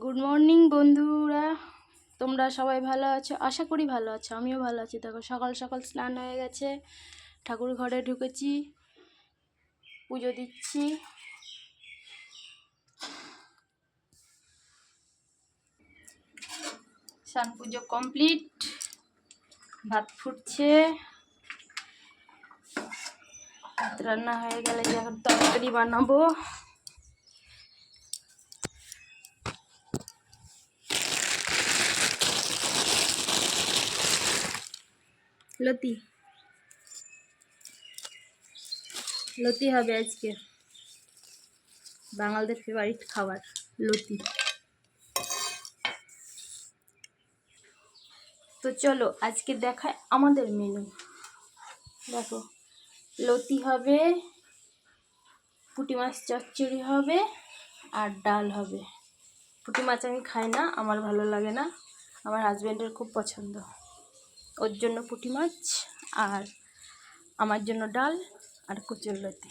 Good morning বন্ধুরা, তোমরা সবাই ভালো আছো? আশা করি ভালো আছো, আমিও ভালো আছি। দেখো সকাল সকাল স্নান হয়ে গেছে, ঠাকুর ঘরে ঢুকেছি, পুজো দিচ্ছি। স্নান পুজো কমপ্লিট, ভাত ফুটছে, ভাত রান্না হয়ে গেলে এখন তরকারি বানাবো। লতি লতি হবে আজকে, বাঙালদের ফেভারিট খাবার লতি। তো চলো আজকে দেখায় আমাদের মেনু। দেখো, লতি হবে, পুঁটি মাছ চচ্চড়ি হবে, আর ডাল হবে। পুঁটি মাছ আমি খাই না, আমার ভালো লাগে না, আমার হাজব্যান্ডের খুব পছন্দ, ওর জন্য পুঁটি মাছ, আর আমার জন্য ডাল আর কচুর লতি।